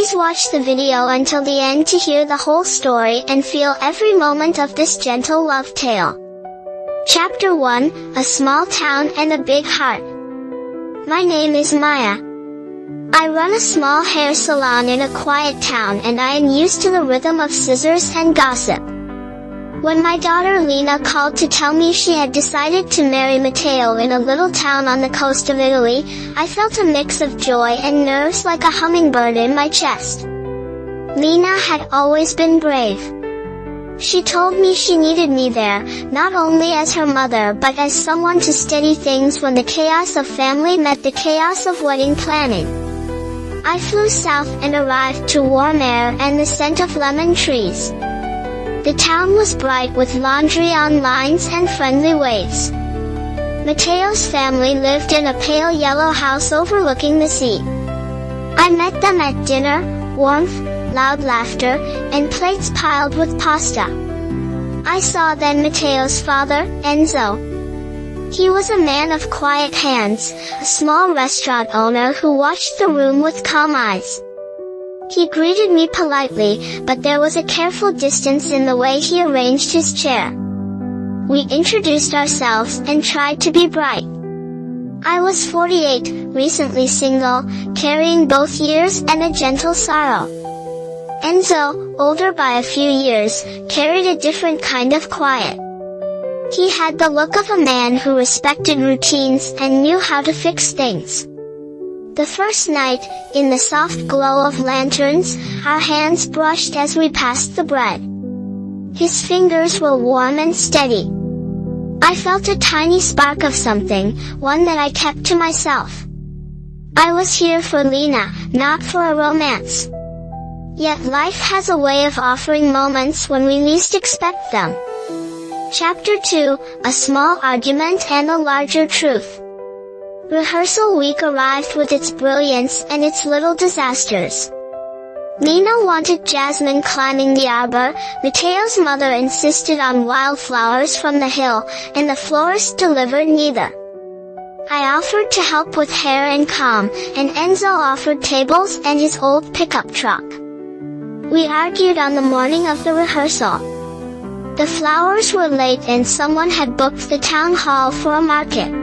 Please watch the video until the end to hear the whole story and feel every moment of this gentle love tale. Chapter 1, A Small Town and a Big Heart. My name is Maya. I run a small hair salon in a quiet town, and I am used to the rhythm of scissors and gossip. When my daughter Lena called to tell me she had decided to marry Matteo in a little town on the coast of Italy, I felt a mix of joy and nerves like a hummingbird in my chest. Lena had always been brave. She told me she needed me there, not only as her mother but as someone to steady things when the chaos of family met the chaos of wedding planning. I flew south and arrived to warm air and the scent of lemon trees. The town was bright with laundry on lines and friendly waves. Matteo's family lived in a pale yellow house overlooking the sea. I met them at dinner, warmth, loud laughter, and plates piled with pasta. I saw then Matteo's father, Enzo. He was a man of quiet hands, a small restaurant owner who watched the room with calm eyes. He greeted me politely, but there was a careful distance in the way he arranged his chair. We introduced ourselves and tried to be bright. I was 48, recently single, carrying both years and a gentle sorrow. Enzo, older by a few years, carried a different kind of quiet. He had the look of a man who respected routines and knew how to fix things. The first night, in the soft glow of lanterns, our hands brushed as we passed the bread. His fingers were warm and steady. I felt a tiny spark of something, one that I kept to myself. I was here for Lena, not for a romance. Yet life has a way of offering moments when we least expect them. Chapter 2, A Small Argument and a Larger Truth. Rehearsal week arrived with its brilliance and its little disasters. Lena wanted Jasmine climbing the arbor, Matteo's mother insisted on wildflowers from the hill, and the florist delivered neither. I offered to help with hair and comb, and Enzo offered tables and his old pickup truck. We argued on the morning of the rehearsal. The flowers were late and someone had booked the town hall for a market.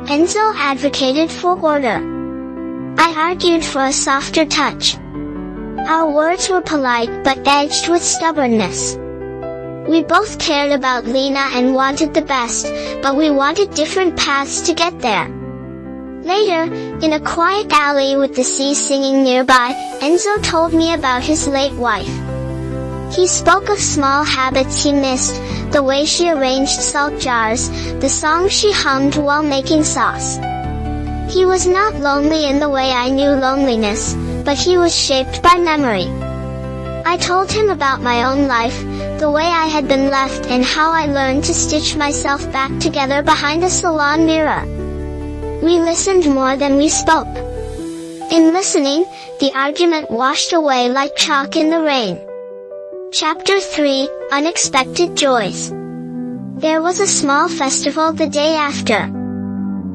Enzo advocated for order. I argued for a softer touch. Our words were polite but edged with stubbornness. We both cared about Lena and wanted the best, but we wanted different paths to get there. Later, in a quiet alley with the sea singing nearby, Enzo told me about his late wife. He spoke of small habits he missed, the way she arranged salt jars, the songs she hummed while making sauce. He was not lonely in the way I knew loneliness, but he was shaped by memory. I told him about my own life, the way I had been left and how I learned to stitch myself back together behind a salon mirror. We listened more than we spoke. In listening, the argument washed away like chalk in the rain. Chapter 3, Unexpected Joys. There was a small festival the day after.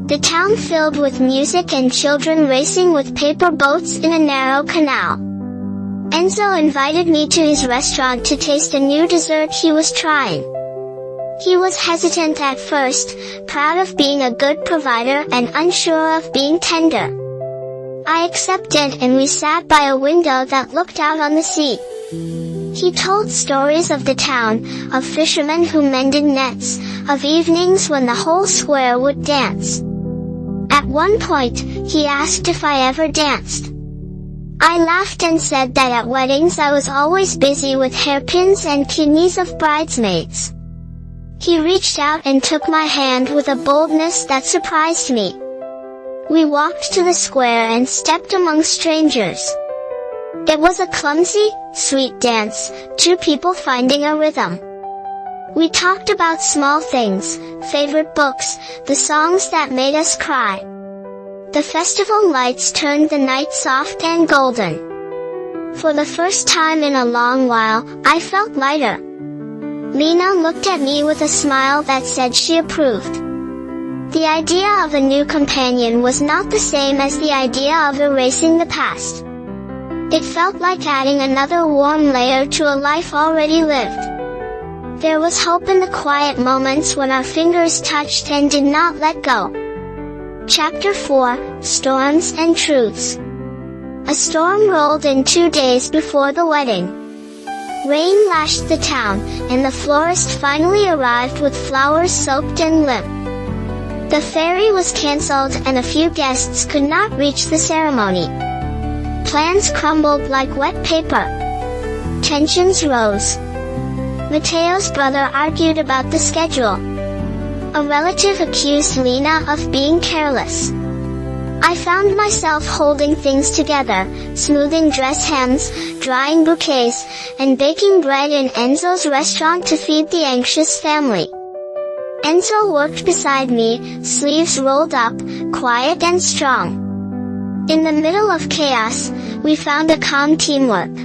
The town filled with music and children racing with paper boats in a narrow canal. Enzo invited me to his restaurant to taste a new dessert he was trying. He was hesitant at first, proud of being a good provider and unsure of being tender. I accepted and we sat by a window that looked out on the sea. He told stories of the town, of fishermen who mended nets, of evenings when the whole square would dance. At one point, he asked if I ever danced. I laughed and said that at weddings I was always busy with hairpins and kidneys of bridesmaids. He reached out and took my hand with a boldness that surprised me. We walked to the square and stepped among strangers. It was a clumsy, sweet dance, two people finding a rhythm. We talked about small things, favorite books, the songs that made us cry. The festival lights turned the night soft and golden. For the first time in a long while, I felt lighter. Lena looked at me with a smile that said she approved. The idea of a new companion was not the same as the idea of erasing the past. It felt like adding another warm layer to a life already lived. There was hope in the quiet moments when our fingers touched and did not let go. Chapter 4, Storms and Truths. A storm rolled in 2 days before the wedding. Rain lashed the town, and the florist finally arrived with flowers soaked and limp. The ferry was cancelled and a few guests could not reach the ceremony. Plans crumbled like wet paper. Tensions rose. Mateo's brother argued about the schedule. A relative accused Lena of being careless. I found myself holding things together, smoothing dress hems, drying bouquets, and baking bread in Enzo's restaurant to feed the anxious family. Enzo worked beside me, sleeves rolled up, quiet and strong. In the middle of chaos, we found a calm teamwork.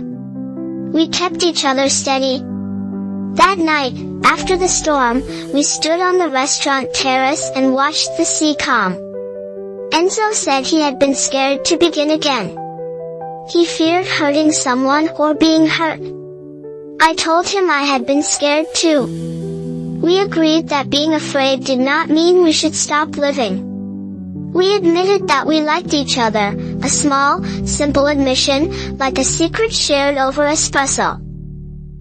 We kept each other steady. That night, after the storm, we stood on the restaurant terrace and watched the sea calm. Enzo said he had been scared to begin again. He feared hurting someone or being hurt. I told him I had been scared too. We agreed that being afraid did not mean we should stop living. We admitted that we liked each other, a small, simple admission, like a secret shared over espresso.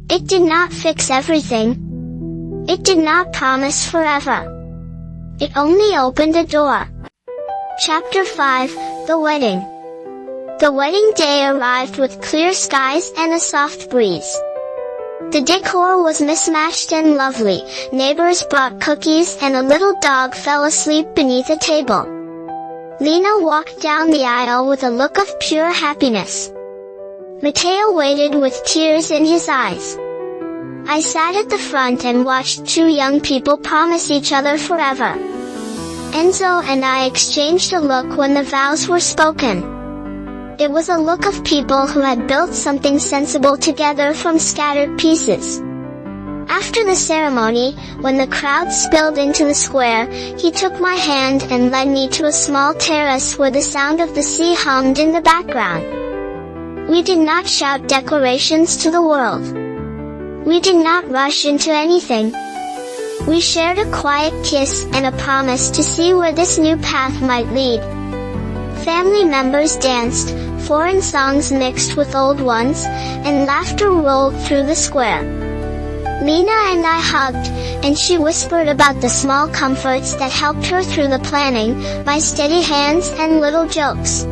It did not fix everything. It did not promise forever. It only opened a door. Chapter 5, The Wedding. The wedding day arrived with clear skies and a soft breeze. The decor was mismatched and lovely. Neighbors brought cookies and a little dog fell asleep beneath a table. Lena walked down the aisle with a look of pure happiness. Mateo waited with tears in his eyes. I sat at the front and watched 2 young people promise each other forever. Enzo and I exchanged a look when the vows were spoken. It was a look of people who had built something sensible together from scattered pieces. After the ceremony, when the crowd spilled into the square, he took my hand and led me to a small terrace where the sound of the sea hummed in the background. We did not shout declarations to the world. We did not rush into anything. We shared a quiet kiss and a promise to see where this new path might lead. Family members danced, foreign songs mixed with old ones, and laughter rolled through the square. Lena and I hugged, and she whispered about the small comforts that helped her through the planning, my steady hands and little jokes.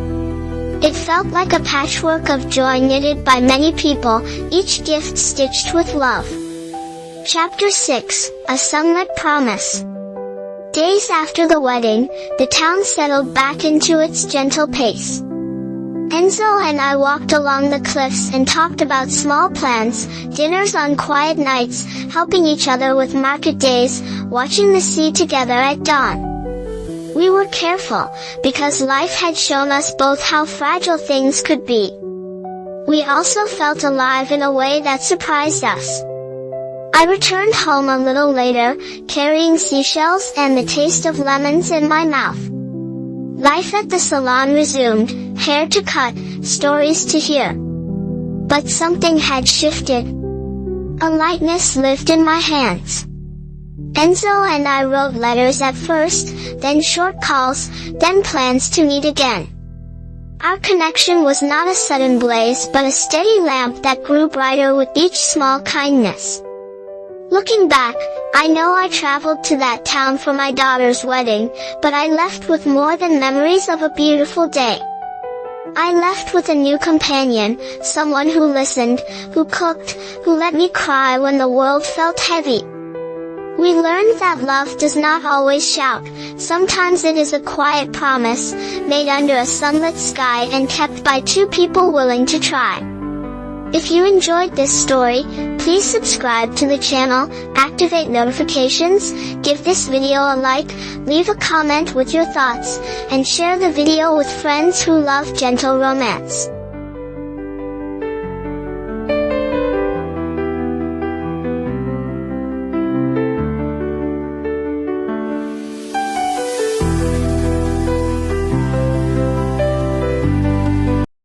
It felt like a patchwork of joy knitted by many people, each gift stitched with love. Chapter 6, A Sunlit Promise. Days after the wedding, the town settled back into its gentle pace. Enzo and I walked along the cliffs and talked about small plans, dinners on quiet nights, helping each other with market days, watching the sea together at dawn. We were careful, because life had shown us both how fragile things could be. We also felt alive in a way that surprised us. I returned home a little later, carrying seashells and the taste of lemons in my mouth. Life at the salon resumed, hair to cut, stories to hear. But something had shifted. A lightness lived in my hands. Enzo and I wrote letters at first, then short calls, then plans to meet again. Our connection was not a sudden blaze but a steady lamp that grew brighter with each small kindness. Looking back, I know I traveled to that town for my daughter's wedding, but I left with more than memories of a beautiful day. I left with a new companion, someone who listened, who cooked, who let me cry when the world felt heavy. We learned that love does not always shout. Sometimes it is a quiet promise, made under a sunlit sky and kept by 2 people willing to try. If you enjoyed this story, please subscribe to the channel, activate notifications, give this video a like, leave a comment with your thoughts, and share the video with friends who love gentle romance.